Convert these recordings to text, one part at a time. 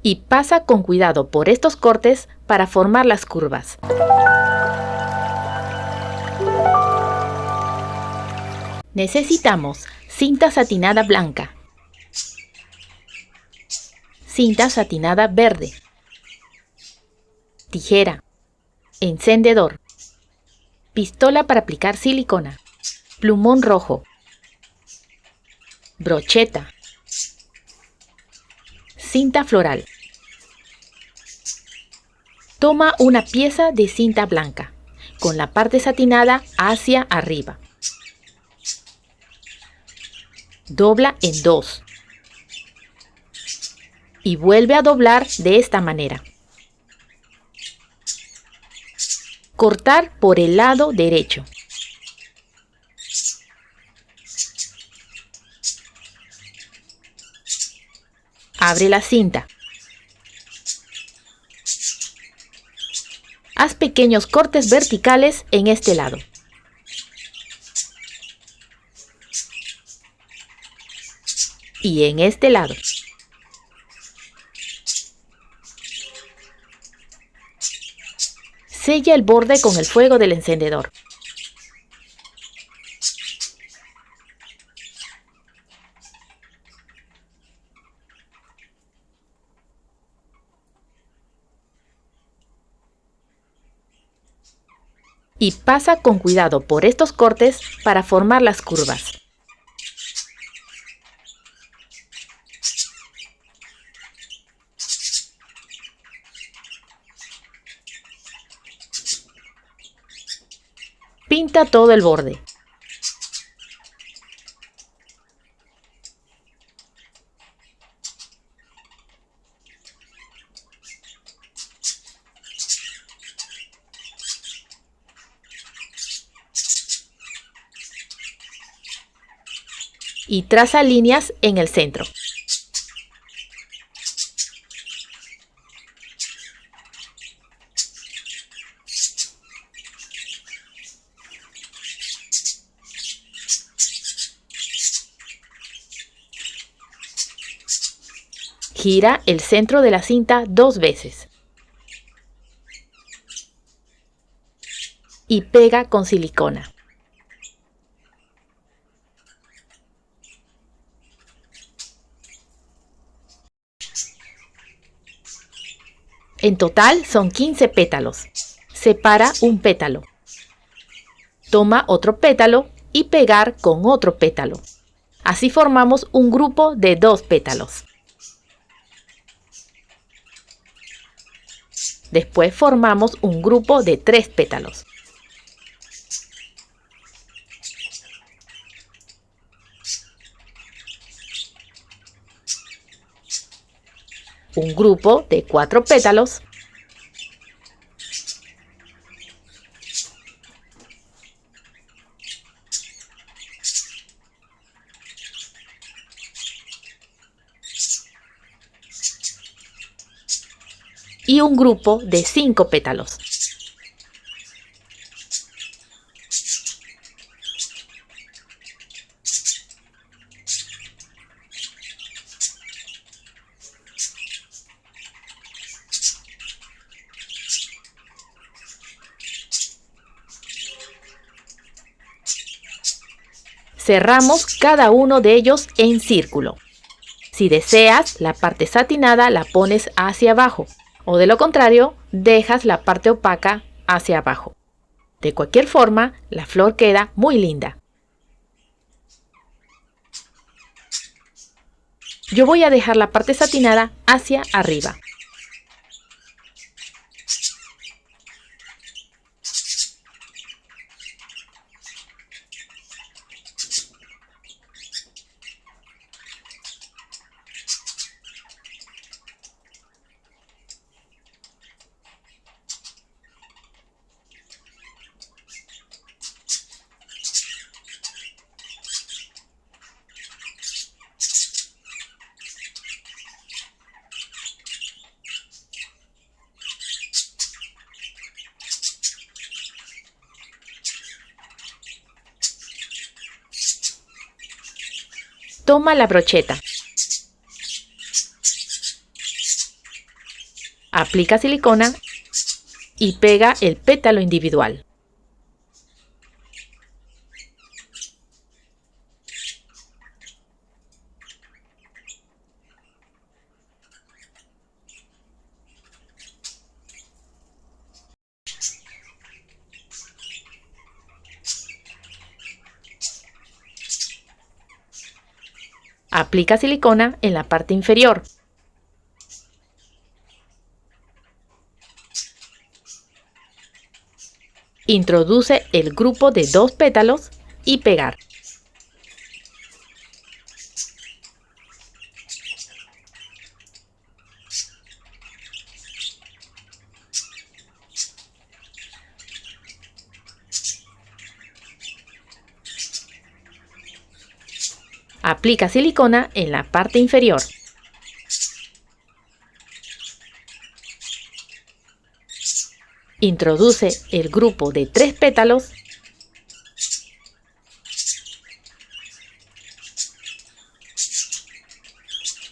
Y pasa con cuidado por estos cortes para formar las curvas. Necesitamos cinta satinada blanca, cinta satinada verde, tijera, encendedor, pistola para aplicar silicona, plumón rojo, brocheta, cinta floral. Toma una pieza de cinta blanca, con la parte satinada hacia arriba. Dobla en dos. Y vuelve a doblar de esta manera. Cortar por el lado derecho. Abre la cinta. Haz pequeños cortes verticales en este lado. Y en este lado. Sella el borde con el fuego del encendedor. Y pasa con cuidado por estos cortes para formar las curvas. Pinta todo el borde. Y traza líneas en el centro. Gira el centro de la cinta 2 veces. Y pega con silicona. En total son 15 pétalos. Separa un pétalo. Toma otro pétalo y pegar con otro pétalo. Así formamos un grupo de 2 pétalos. Después formamos un grupo de 3 pétalos. Un grupo de 4 pétalos. Y un grupo de 5 pétalos. Cerramos cada uno de ellos en círculo. Si deseas, la parte satinada la pones hacia abajo, o de lo contrario, dejas la parte opaca hacia abajo. De cualquier forma, la flor queda muy linda. Yo voy a dejar la parte satinada hacia arriba. Toma la brocheta. Aplica silicona y pega el pétalo individual. Aplica silicona en la parte inferior. Introduce el grupo de 2 pétalos y pegar. Aplica silicona en la parte inferior. Introduce el grupo de 3 pétalos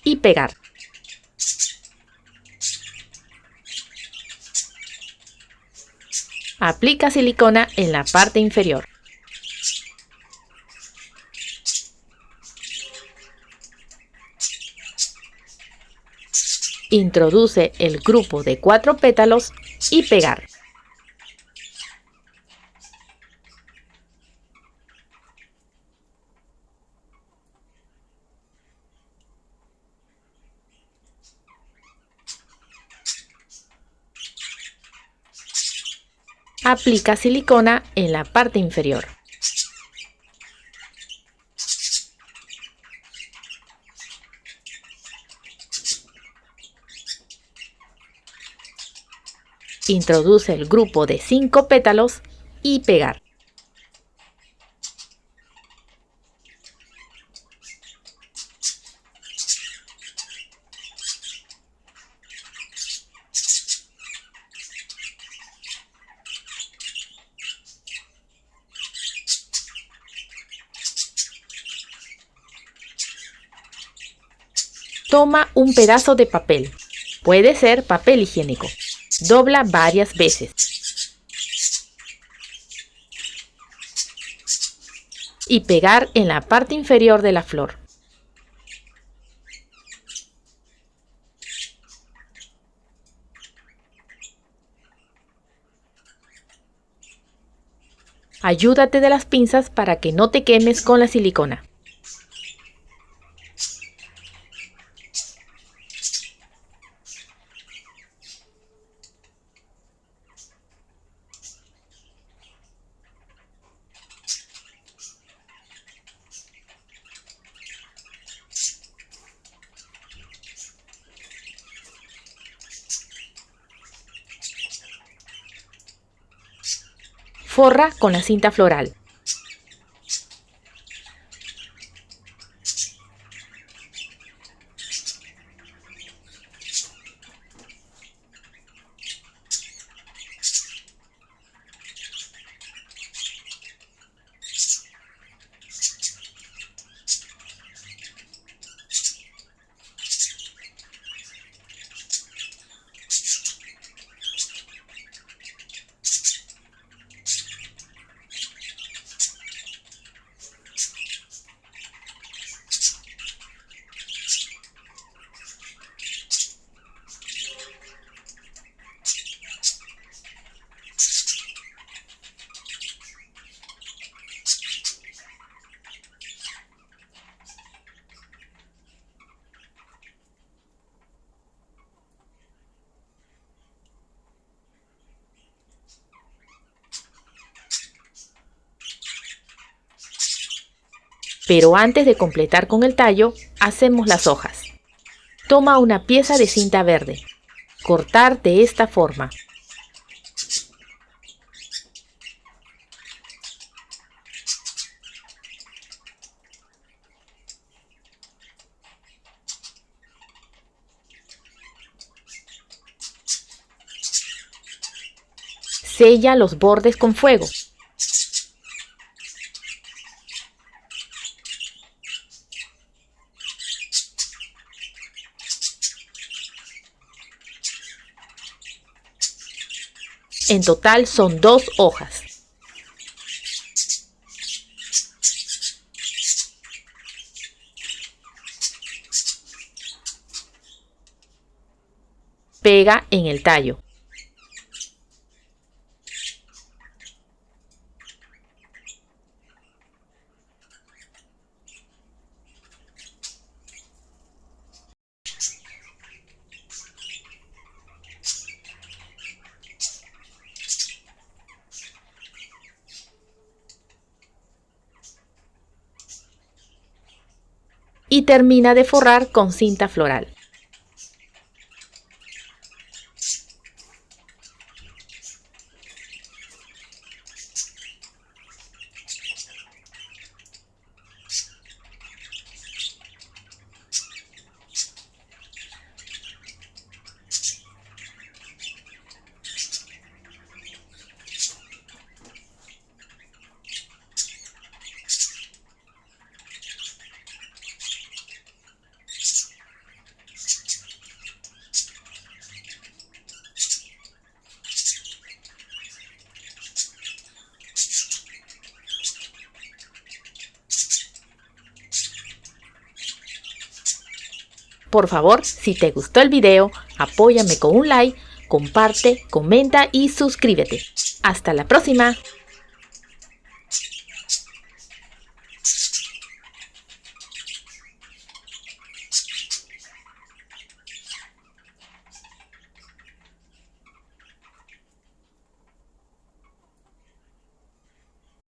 y pegar. Aplica silicona en la parte inferior. Introduce el grupo de 4 pétalos y pegar. Aplica silicona en la parte inferior. Introduce el grupo de 5 pétalos y pegar. Toma un pedazo de papel, puede ser papel higiénico. Dobla varias veces. Y pegar en la parte inferior de la flor. Ayúdate de las pinzas para que no te quemes con la silicona. Forra con la cinta floral. Pero antes de completar con el tallo, hacemos las hojas. Toma una pieza de cinta verde. Cortar de esta forma. Sella los bordes con fuego. En total son 2 hojas. Pega en el tallo. Y termina de forrar con cinta floral. Por favor, si te gustó el video, apóyame con un like, comparte, comenta y suscríbete. ¡Hasta la próxima!